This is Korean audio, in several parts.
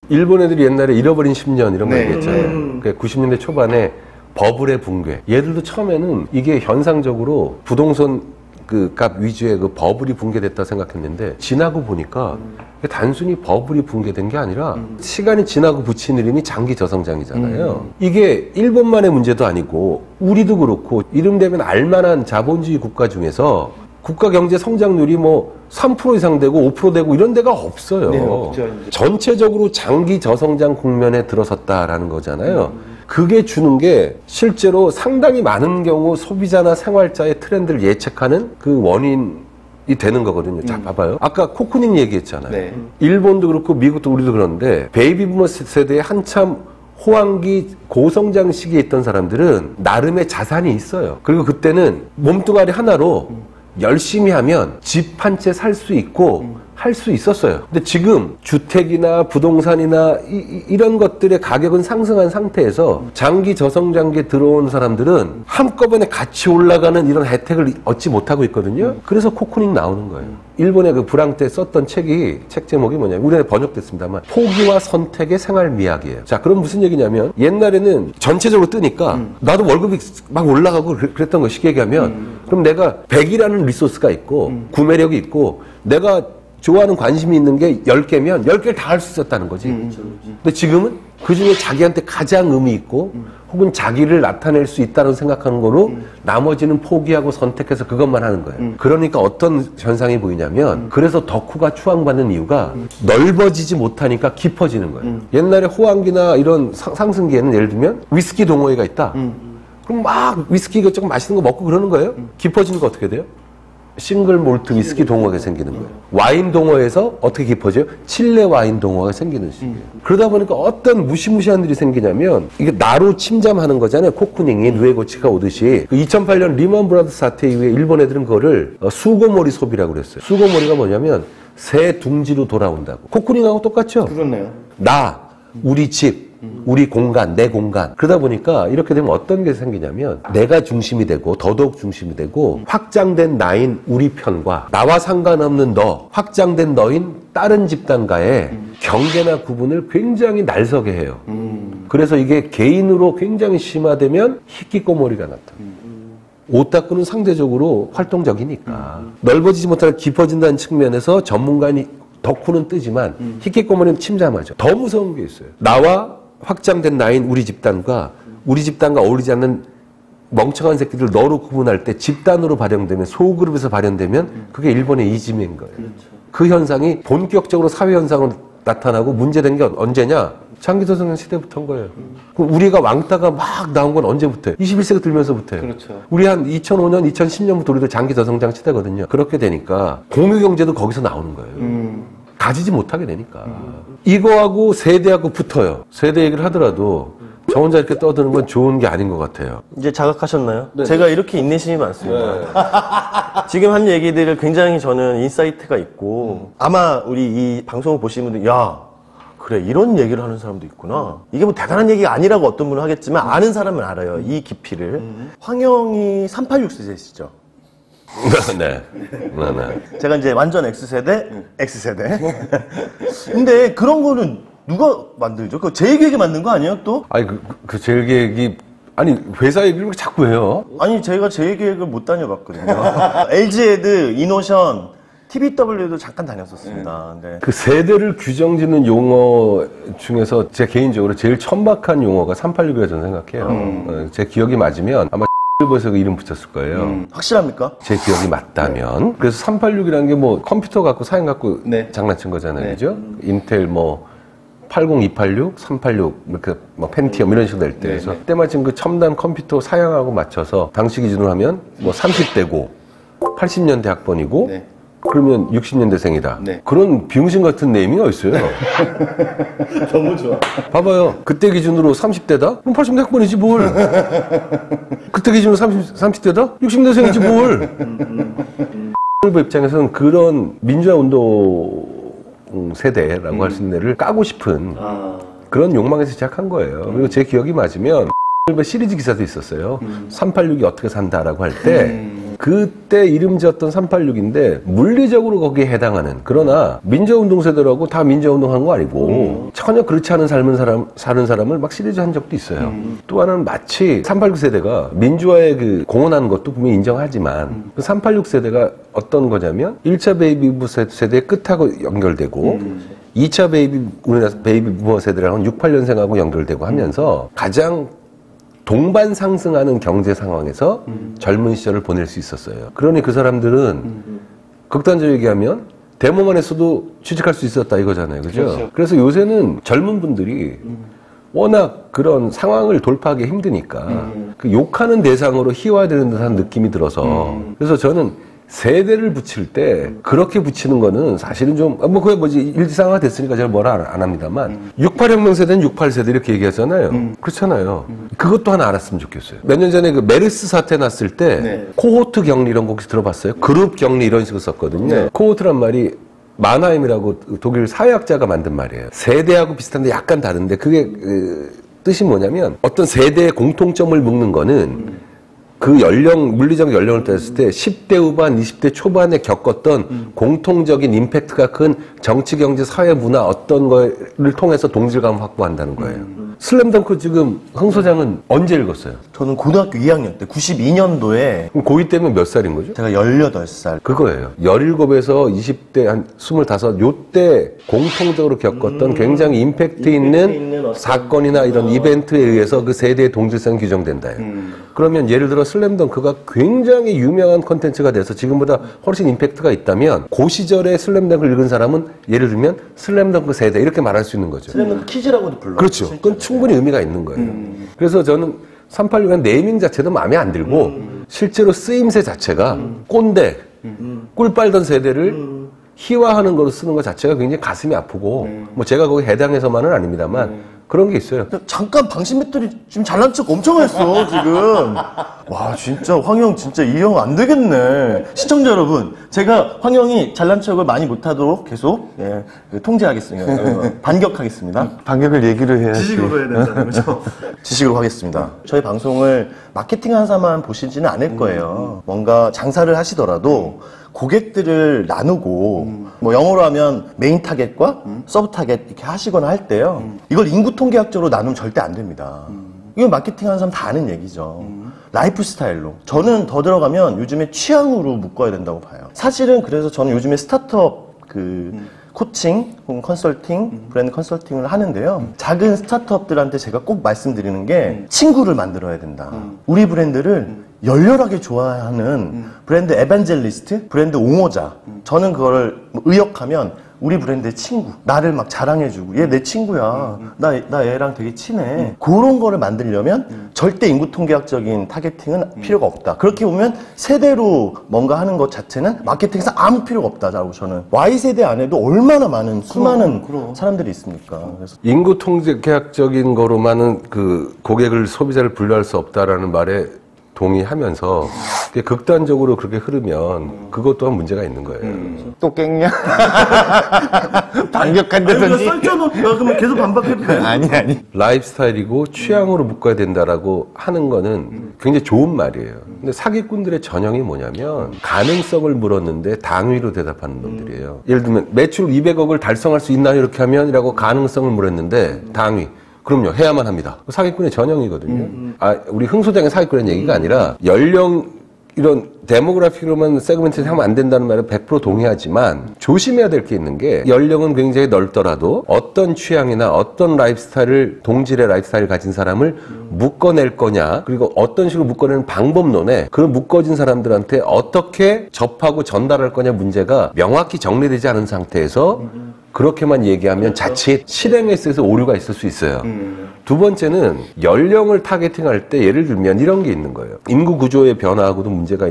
일본 애들이 옛날에 잃어버린 10년 이런 거 네. 얘기했잖아요. 90년대 초반에 버블의 붕괴. 얘들도 처음에는 이게 현상적으로 부동산 그 값 위주의 그 버블이 붕괴됐다 생각했는데 지나고 보니까 이게 단순히 버블이 붕괴된 게 아니라 시간이 지나고 붙인 이름이 장기 저성장이잖아요. 이게 일본만의 문제도 아니고 우리도 그렇고 이름 되면 알만한 자본주의 국가 중에서 국가 경제 성장률이 뭐 3% 이상 되고 5% 되고 이런 데가 없어요. 네, 없죠, 이제. 전체적으로 장기 저성장 국면에 들어섰다라는 거잖아요. 그게 주는 게 실제로 상당히 많은 경우 소비자나 생활자의 트렌드를 예측하는 그 원인이 되는 거거든요. 자, 봐봐요. 아까 코쿠닝 얘기했잖아요. 네. 일본도 그렇고 미국도 우리도 그런데 베이비 부머 세대에 한참 호황기 고성장 시기에 있던 사람들은 나름의 자산이 있어요. 그리고 그때는 몸뚱아리 하나로 열심히 하면 집 한 채 살 수 있고 할 수 있었어요. 근데 지금 주택이나 부동산이나 이런 것들의 가격은 상승한 상태에서 장기 저성장기에 들어온 사람들은 한꺼번에 같이 올라가는 이런 혜택을 얻지 못하고 있거든요. 그래서 코쿠닝 나오는 거예요. 일본의 그 불황 때 썼던 책 제목이 뭐냐면 우리나라에 번역됐습니다만 포기와 선택의 생활 미학이에요. 자, 그럼 무슨 얘기냐면 옛날에는 전체적으로 뜨니까 나도 월급이 막 올라가고 그랬던 거 쉽게 얘기하면 그럼 내가 100이라는 리소스가 있고 구매력이 있고 내가 좋아하는 관심이 있는 게 10개면 10개를 다 할 수 있었다는 거지. 근데 지금은 그 중에 자기한테 가장 의미 있고 혹은 자기를 나타낼 수 있다고 생각하는 거로 나머지는 포기하고 선택해서 그것만 하는 거예요. 그러니까 어떤 현상이 보이냐면 그래서 덕후가 추앙받는 이유가 넓어지지 못하니까 깊어지는 거예요. 옛날에 호황기나 이런 상승기에는 예를 들면 위스키 동호회가 있다. 그럼 막 위스키 이것저것 맛있는 거 먹고 그러는 거예요. 깊어지는 거 어떻게 돼요? 싱글 몰트 위스키 동호회가 생기는 거예요. 와인 동호회에서 어떻게 깊어져요? 칠레 와인 동호회가 생기는 식이에요. 그러다 보니까 어떤 무시무시한 일이 생기냐면 이게 나로 침잠하는 거잖아요. 코쿠닝이 누에고치가 오듯이 2008년 리먼 브라더스 사태 이후에 일본 애들은 그거를 수고모리 소비라고 그랬어요. 수고모리가 뭐냐면 새 둥지로 돌아온다고. 코쿠닝하고 똑같죠? 그렇네요. 나, 우리 집, 우리 공간, 내 공간. 그러다 보니까 이렇게 되면 어떤 게 생기냐면 내가 중심이 되고 더더욱 중심이 되고 확장된 나인 우리 편과 나와 상관없는 너, 확장된 너인 다른 집단과의 경계나 구분을 굉장히 날서게 해요. 그래서 이게 개인으로 굉장히 심화되면 히키코모리가 나타나요. 오타쿠는 상대적으로 활동적이니까 넓어지지 못하고 깊어진다는 측면에서 전문가인 덕후는 뜨지만 히키코모리는 침잠하죠. 더 무서운 게 있어요. 나와 확장된 나인 우리 집단과 어울리지 않는 멍청한 새끼들 너로 구분할 때 집단으로 발현되면 소그룹에서 발현되면 그게 일본의 이지메인 거예요. 그렇죠. 그 현상이 본격적으로 사회 현상으로 나타나고 문제된 게 언제냐? 장기저성장 시대부터인 거예요. 그럼 우리가 왕따가 막 나온 건 언제부터예요? 21세기 들면서부터예요. 그렇죠. 우리 한 2005년, 2010년부터 우리도 장기저성장 시대거든요. 그렇게 되니까 공유경제도 거기서 나오는 거예요. 가지지 못하게 되니까. 이거하고 세대하고 붙어요. 세대 얘기를 하더라도 저 혼자 이렇게 떠드는 건 좋은 게 아닌 것 같아요. 이제 자각하셨나요? 네. 제가 이렇게 인내심이 많습니다. 지금 한 얘기들을 굉장히 저는 인사이트가 있고 아마 우리 이 방송을 보시는 분들 야 그래 이런 얘기를 하는 사람도 있구나. 이게 뭐 대단한 얘기가 아니라고 어떤 분은 하겠지만 아는 사람은 알아요. 이 깊이를. 황영이 386세대시죠? 네. 제가 이제 완전 X세대, X세대. 근데 그런 거는 누가 만들죠? 그거 제일기획이 만든 거 아니에요, 또? 아니, 그 제일기획이, 아니, 회사 얘기를 왜 자꾸 해요? 아니, 제가 제일기획을 못 다녀봤거든요. LG에드, 이노션, TBW도 잠깐 다녔었습니다. 네. 그 세대를 규정짓는 용어 중에서 제 개인적으로 제일 천박한 용어가 386이라고 저는 생각해요. 제 기억이 맞으면 아마 일본에서 그 이름 붙였을 거예요. 확실합니까? 제 기억이 맞다면. 그래서 386이라는 게 뭐 컴퓨터 갖고 사양 갖고 네. 장난친 거잖아요. 네. 그죠? 인텔 뭐 80286, 386, 이렇게 뭐 펜티엄 이런 식으로 될 때. 그래서 때마침 그 첨단 컴퓨터 사양하고 맞춰서 당시 기준으로 하면 뭐 30대고 80년대 학번이고 네. 그러면 60년대생이다. 네. 그런 비용신 같은 네이밍이 어딨어요? 너무 좋아. 봐봐요. 그때 기준으로 30대다? 그럼 80년대 학번이지 뭘. 그때 기준으로 30대다? 60년대생이지 뭘. 일부 입장에서는 그런 민주화 운동 세대라고 할 수 있는 애를 까고 싶은 그런 욕망에서 시작한 거예요. 그리고 제 기억이 맞으면 시리즈 기사도 있었어요. 386이 어떻게 산다라고 할 때 그때 이름 지었던 386인데 물리적으로 거기에 해당하는 그러나 민주화운동 세대라고 다 민주화운동한 거 아니고 전혀 그렇지 않은 사는 사람을 막 시리즈한 적도 있어요. 또 하나는 마치 386 세대가 민주화에 그 공헌하는 것도 분명히 인정하지만 그 386 세대가 어떤 거냐면 1차 베이비부머 세대의 끝하고 연결되고 2차 우리나라 베이비부머 세대랑은 68년생하고 연결되고 하면서 가장 동반 상승하는 경제 상황에서 젊은 시절을 보낼 수 있었어요. 그러니 그 사람들은 극단적으로 얘기하면 데모만 했어도 취직할 수 있었다 이거잖아요. 그죠? 그렇죠. 그래서 요새는 젊은 분들이 워낙 그런 상황을 돌파하기 힘드니까 그 욕하는 대상으로 희화되는 듯한 느낌이 들어서 그래서 저는 세대를 붙일 때 그렇게 붙이는 거는 사실은 좀 뭐 그게 뭐지 일상화 됐으니까 제가 뭐라 안 합니다만 68혁명 세대는 68세대 이렇게 얘기하잖아요. 그렇잖아요. 그것도 하나 알았으면 좋겠어요. 몇 년 전에 그 메르스 사태 났을 때 네. 코호트 격리 이런 거 혹시 들어봤어요? 그룹 격리 이런 식으로 썼거든요. 네. 코호트란 말이 마나임이라고 독일 사회학자가 만든 말이에요. 세대하고 비슷한데 약간 다른데 그게 뜻이 뭐냐면 어떤 세대의 공통점을 묶는 거는 그 물리적 연령을 따졌을 때 10대 후반, 20대 초반에 겪었던 공통적인 임팩트가 큰 정치, 경제, 사회, 문화 어떤 거를 통해서 동질감을 확보한다는 거예요. 슬램덩크 지금 흥 소장은 언제 읽었어요? 저는 고등학교 2학년 때 92년도에 그럼 고2 때면 몇 살인 거죠? 제가 18살. 그거예요. 17에서 20대 한 25, 요때 공통적으로 겪었던 굉장히 임팩트 있는 어떤 사건이나 이런 이벤트에 의해서 그 세대의 동질성이 규정된다요. 그러면 예를 들어 슬램덩크가 굉장히 유명한 컨텐츠가 돼서 지금보다 훨씬 임팩트가 있다면 그 시절에 슬램덩크를 읽은 사람은 예를 들면 슬램덩크 세대 이렇게 말할 수 있는 거죠. 슬램덩크 키즈라고도 불러요. 그렇죠. 그건 충분히 의미가 있는 거예요. 그래서 저는 386의 네이밍 자체도 마음에 안 들고 실제로 쓰임새 자체가 꼰대, 꿀 빨던 세대를 희화하는 거로 쓰는 것 자체가 굉장히 가슴이 아프고 뭐 제가 거기 해당해서만은 아닙니다만 그런 게 있어요. 잠깐 방심 배터리 지금 잘난 척 엄청 했어 지금. 와 진짜 황영 진짜 이 형 안 되겠네. 시청자 여러분 제가 황영이 잘난 척을 많이 못하도록 계속 통제하겠습니다. 반격하겠습니다. 반격을 얘기를 해야지. 지식으로 해야 된다는 거죠. 지식으로 하겠습니다. 저희 방송을 마케팅하는 사람만 보시지는 않을 거예요. 뭔가 장사를 하시더라도 고객들을 나누고 뭐 영어로 하면 메인 타겟과 서브 타겟 이렇게 하시거나 할 때요. 이걸 인구 통계학적으로 나누면 절대 안 됩니다. 이건 마케팅하는 사람 다 아는 얘기죠. 라이프 스타일로. 저는 더 들어가면 요즘에 취향으로 묶어야 된다고 봐요. 사실은 그래서 저는 요즘에 스타트업 코칭 혹은 컨설팅, 브랜드 컨설팅을 하는데요. 작은 스타트업들한테 제가 꼭 말씀드리는 게 친구를 만들어야 된다. 우리 브랜드를 열렬하게 좋아하는 브랜드 에반젤리스트, 브랜드 옹호자. 저는 그거를 의역하면 우리 브랜드의 친구. 나를 막 자랑해주고 얘 내 친구야. 나 얘랑 되게 친해. 그런 거를 만들려면 절대 인구 통계학적인 타겟팅은 필요가 없다. 그렇게 보면 세대로 뭔가 하는 것 자체는 마케팅에서 아무 필요가 없다라고 저는. Y세대 안에도 얼마나 많은 수많은 사람들이 있습니까. 그래서 인구 통제 계약적인 거로만은 그 고객을 소비자를 분류할 수 없다라는 말에 동의하면서 그게 극단적으로 그렇게 흐르면 그것 또한 문제가 있는 거예요. 또 깼냐? 반격한다더니. 그러면 계속 반박해도 돼요? 아니. 라이프 스타일이고 취향으로 묶어야 된다라고 하는 거는 굉장히 좋은 말이에요. 근데 사기꾼들의 전형이 뭐냐면 가능성을 물었는데 당위로 대답하는 놈들이에요. 예를 들면 매출 200억을 달성할 수 있나요? 이렇게 하면 이라고 가능성을 물었는데 당위. 그럼요, 해야만 합니다. 사기꾼의 전형이거든요. 우리 흥소장의 사기꾼의 얘기가 아니라 연령 이런 데모그래픽으로만 세그멘트 하면 안 된다는 말에 100% 동의하지만 조심해야 될 게 있는 게 연령은 굉장히 넓더라도 어떤 취향이나 어떤 라이프스타일을 동질의 라이프스타일을 가진 사람을 묶어낼 거냐 그리고 어떤 식으로 묶어내는 방법론에 그 묶어진 사람들한테 어떻게 접하고 전달할 거냐 문제가 명확히 정리되지 않은 상태에서 그렇게만 얘기하면 자칫 실행에 있어서 오류가 있을 수 있어요. 두 번째는 연령을 타겟팅할 때 예를 들면 이런 게 있는 거예요. 인구 구조의 변화하고도 문제가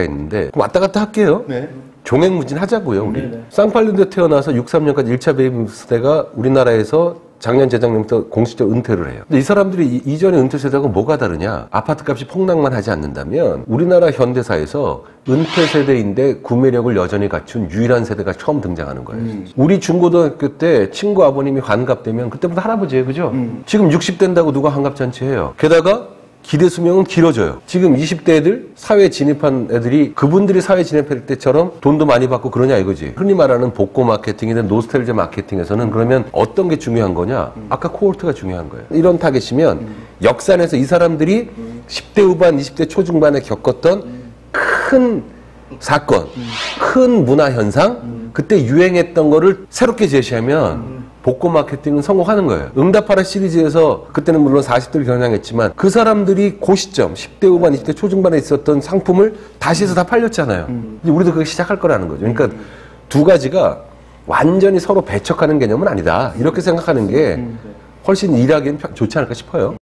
있는데 왔다 갔다 할게요. 네. 종횡무진하자고요. 우리. 쌍팔년도에 태어나서 63년까지 1차 베이비 세대가 우리나라에서 작년 재작년부터 공식적으로 은퇴를 해요. 근데 이 사람들이 이전의 은퇴 세대하고 뭐가 다르냐? 아파트 값이 폭락만 하지 않는다면 우리나라 현대사에서 은퇴 세대인데 구매력을 여전히 갖춘 유일한 세대가 처음 등장하는 거예요. 우리 중고등학교 때 친구 아버님이 환갑되면 그때부터 할아버지예요. 그죠? 지금 60 된다고 누가 환갑잔치 해요. 게다가 기대 수명은 길어져요. 지금 20대 애들, 사회 진입한 애들이 그분들이 사회 진입할 때처럼 돈도 많이 받고 그러냐 이거지. 흔히 말하는 복고 마케팅이나 노스텔제 마케팅에서는 그러면 어떤 게 중요한 거냐? 아까 코호르트가 중요한 거예요. 이런 타겟이면 역산에서 이 사람들이 10대 후반, 20대 초중반에 겪었던 큰 사건, 큰 문화 현상, 그때 유행했던 거를 새롭게 제시하면 복고 마케팅은 성공하는 거예요. 응답하라 시리즈에서 그때는 물론 40대를 겨냥했지만 그 사람들이 그 시점 10대 후반 20대 초중반에 있었던 상품을 다시 해서 다 팔렸잖아요. 이제 우리도 그렇게 시작할 거라는 거죠. 그러니까 두 가지가 완전히 서로 배척하는 개념은 아니다. 이렇게 생각하는 게 훨씬 일하기엔 좋지 않을까 싶어요.